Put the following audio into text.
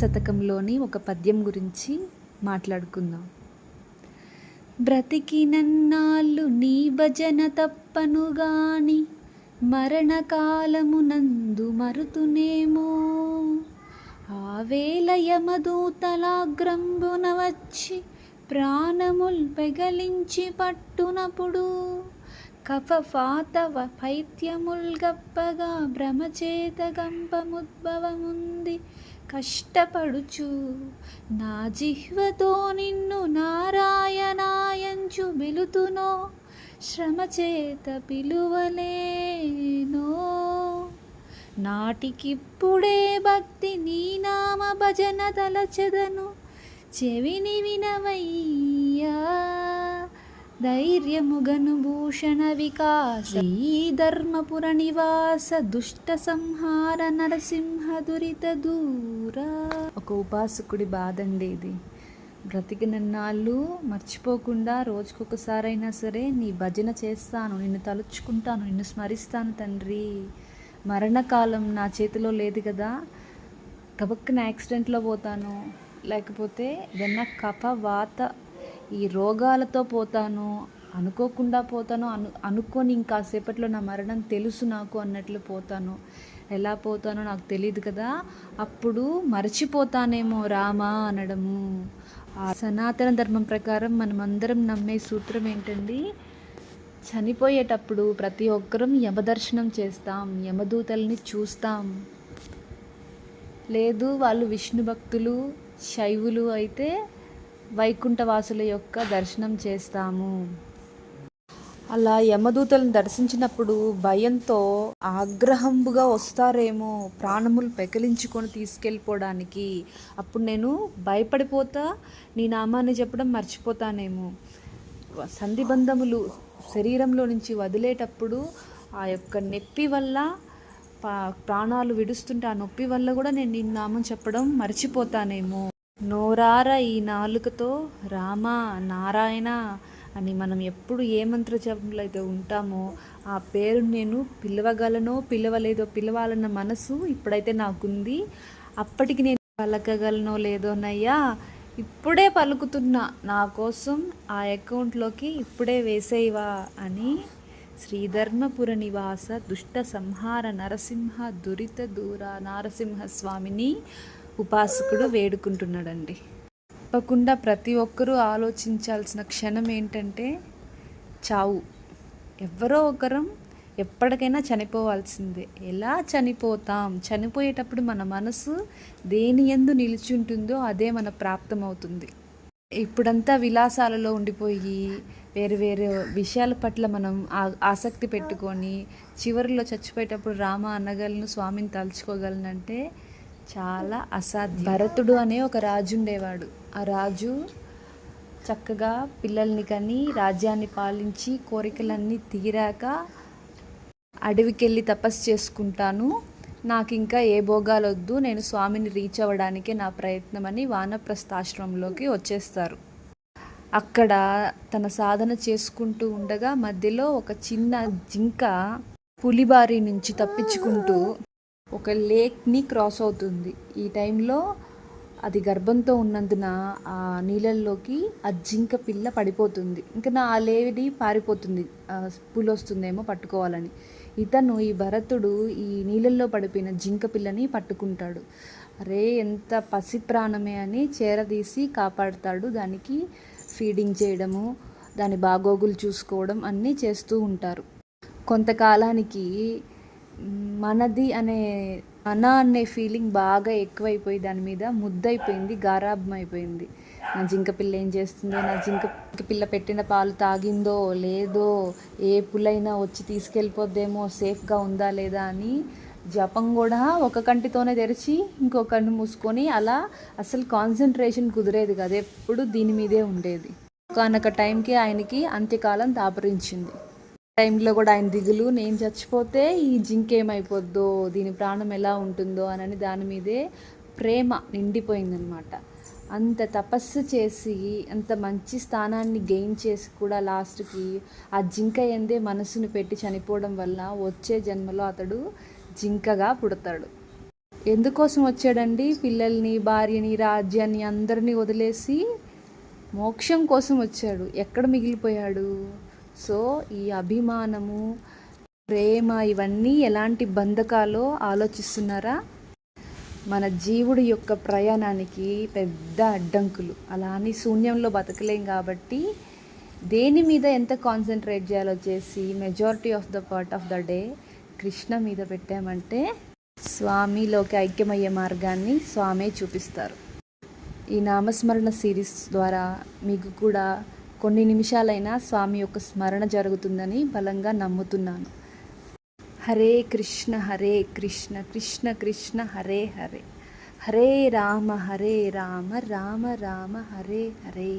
శతకంలోని ఒక పద్యం గురించి మాట్లాడుకుందాం. బ్రతికినన్నాళ్ళు నీ భజన తప్పనుగాని మరణకాలమునందు మరుతునేమో. ఆవేళ యమదూతలాగ్రంబున వచ్చి ప్రాణముల్ పెగలించి పట్టునప్పుడు కఫపాతవ పైత్యముల్ గప్పగా భ్రమచేత గంపముద్భవముంది కష్టపడుచు నా జిహ్వతో నిన్ను నారాయణాయంచు వెలుతునో శ్రమచేత పిలువలేనో. నాటికిప్పుడే భక్తి నీ నామ భజన తలచెదను చెవిని వినవయ్యా. ధైర్యముగను భూషణ వికాస ఈ ధర్మపుర నివాస దుష్ట సంహార నరసింహ దురిత దూర. ఒక ఉపాసకుడి బాధండి ఇది. బ్రతికినన్నాళ్ళు మర్చిపోకుండా రోజుకొకసారైనా సరే నీ భజన చేస్తాను, నిన్ను తలుచుకుంటాను, నిన్ను స్మరిస్తాను తండ్రి. మరణకాలం నా చేతిలో లేదు కదా, కబక్కున యాక్సిడెంట్లో పోతాను, లేకపోతే ఏదన్నా కఫ వాత ఈ రోగాలతో పోతాను, అనుకోకుండా పోతాను, అనుకొని ఇంకాసేపట్లో నా మరణం తెలుసు నాకు అన్నట్లు పోతాను. ఎలా పోతానో నాకు తెలియదు కదా, అప్పుడు మర్చిపోతానేమో రామా అనడము. ఆ సనాతన ధర్మం ప్రకారం మనమందరం నమ్మే సూత్రం ఏంటండి, చనిపోయేటప్పుడు ప్రతి ఒక్కరం యమదర్శనం చేస్తాం, యమదూతల్ని చూస్తాం. లేదు వాళ్ళు విష్ణు భక్తులు శైవులు అయితే వైకుంఠవాసుల యొక్క దర్శనం చేస్తాము. అలా యమదూతలను దర్శించినప్పుడు భయంతో ఆగ్రహంగా వస్తారేమో, ప్రాణములు పెకలించుకొని తీసుకెళ్ళిపోవడానికి. అప్పుడు నేను భయపడిపోతా, నీ నామాన్ని చెప్పడం మర్చిపోతానేమో. సంధిబంధములు శరీరంలో నుంచి వదిలేటప్పుడు ఆ యొక్క నొప్పి వల్ల ప్రాణాలు విడుస్తుంటే ఆ నొప్పి వల్ల కూడా నేను నీ నామం చెప్పడం మర్చిపోతానేమో. నోరార ఈ నాలుకతో రామ నారాయణ అని మనం ఎప్పుడు ఏ మంత్ర జపంలో అయితే ఉంటామో ఆ పేరు నేను పిలవగలనో పిలవలేదో, పిలవాలన్న మనసు ఇప్పుడైతే నాకుంది. అప్పటికి నేను పలకగలనో లేదోనయ్యా, ఇప్పుడే పలుకుతున్నా, నా కోసం ఆ అకౌంట్లోకి ఇప్పుడే వేసేవా అని శ్రీధర్మపుర నివాస దుష్ట సంహార నరసింహ దురిత దూర నారసింహస్వామిని ఉపాసకుడు వేడుకుంటున్నాడండి. తప్పకుండా ప్రతి ఒక్కరూ ఆలోచించాల్సిన క్షణం ఏంటంటే చావు. ఎవరో ఒకరం ఎప్పటికైనా చనిపోవాల్సిందే. ఎలా చనిపోతాం? చనిపోయేటప్పుడు మన మనసు దేని యందు నిలిచి ఉంటుందో అదే మన ప్రాప్తమవుతుంది. ఇప్పుడంతా విలాసాలలో ఉండిపోయి వేరు వేరు విషయాల పట్ల మనం ఆసక్తి పెట్టుకొని చివరిలో చచ్చిపోయేటప్పుడు రామ అనగలను, స్వామిని తలుచుకోగలనంటే చాలా అసాధ్యం. భరతుడు అనే ఒక రాజు ఉండేవాడు. ఆ రాజు చక్కగా పిల్లల్ని కని రాజ్యాన్ని పాలించి కోరికలన్నీ తీరాక అడవికెళ్ళి తపస్సు చేసుకుంటాను, నాకు ఇంకా ఏ భోగాలు వద్దు, నేను స్వామిని రీచ్ అవ్వడానికే నా ప్రయత్నం అని వానప్రస్థాశ్రమంలోకి వచ్చేస్తారు. అక్కడ తన సాధన చేసుకుంటూ ఉండగా మధ్యలో ఒక చిన్న జింక పులిబారి నుంచి తప్పించుకుంటూ ఒక లేక్ని క్రాస్ అవుతుంది. ఈ టైంలో అది గర్భంతో ఉన్నందున ఆ నీళ్ళల్లోకి ఆ జింక పిల్ల పడిపోతుంది. ఇంకా ఆ లేడి పారిపోతుంది, పులి వస్తుందేమో పట్టుకోవాలని. ఇతను ఈ భరతుడు ఈ నీళ్ళల్లో పడిపోయిన జింక పిల్లని పట్టుకుంటాడు. అరే ఎంత పసి ప్రాణమే అని చేరదీసి కాపాడుతాడు. దానికి ఫీడింగ్ చేయడము, దాని బాగోగులు చూసుకోవడం అన్నీ చేస్తూ ఉంటారు. కొంతకాలానికి మనది అనే ఫీలింగ్ బాగా ఎక్కువైపోయి దాని మీద ముద్దయిపోయింది, గారాబం అయిపోయింది. నా జింక పిల్ల ఏం చేస్తుందో, నా జింక పిల్ల పెట్టిన పాలు తాగిందో లేదో, ఏ పులైనా వచ్చి తీసుకెళ్ళిపోద్దేమో, సేఫ్గా ఉందా లేదా అని జపం కూడా ఒక కంటితోనే తెరిచి ఇంకో కన్ను మూసుకొని అలా అసలు కాన్సన్ట్రేషన్ కుదిరేది కాదు, ఎప్పుడు దీని మీదే ఉండేది. ఒకనొక టైంకి ఆయనకి అంత్యకాలం దాపురించింది. టైంలో కూడా ఆయన దిగులు, నేను చచ్చిపోతే ఈ జింక ఏమైపోద్దో, దీని ప్రాణం ఎలా ఉంటుందో అని దాని మీదే ప్రేమ నిండిపోయిందనమాట. అంత తపస్సు చేసి అంత మంచి స్థానాన్ని గెయిన్ చేసి కూడా లాస్ట్కి ఆ జింక ఎందే మనసును పెట్టి చనిపోవడం వల్ల వచ్చే జన్మలో అతడు జింకగా పుడతాడు. ఎందుకోసం వచ్చాడండి? పిల్లల్ని, భార్యని, రాజ్యాన్ని అందరినీ వదిలేసి మోక్షం కోసం వచ్చాడు. ఎక్కడ మిగిలిపోయాడు? సో ఈ అభిమానము, ప్రేమ ఇవన్నీ ఎలాంటి బంధకాలో ఆలోచిస్తున్నారా? మన జీవుడి యొక్క ప్రయాణానికి పెద్ద అడ్డంకులు. అలా అని శూన్యంలో బతకలేం కాబట్టి దేని మీద ఎంత కాన్సన్ట్రేట్ చేయాలో చేసి majority of the part of the day Krishna మీద పెట్టామంటే స్వామిలోకి ఐక్యమయ్యే మార్గాన్ని స్వామే చూపిస్తారు. ఈ నామస్మరణ సిరీస్ ద్వారా మీకు కూడా కొన్ని నిమిషాలైనా స్వామి యొక్క స్మరణ జరుగుతుందని బలంగా నమ్ముతున్నాను. హరే కృష్ణ కృష్ణ కృష్ణ హరే హరే, హరే రామ రామ రామ హరే హరే.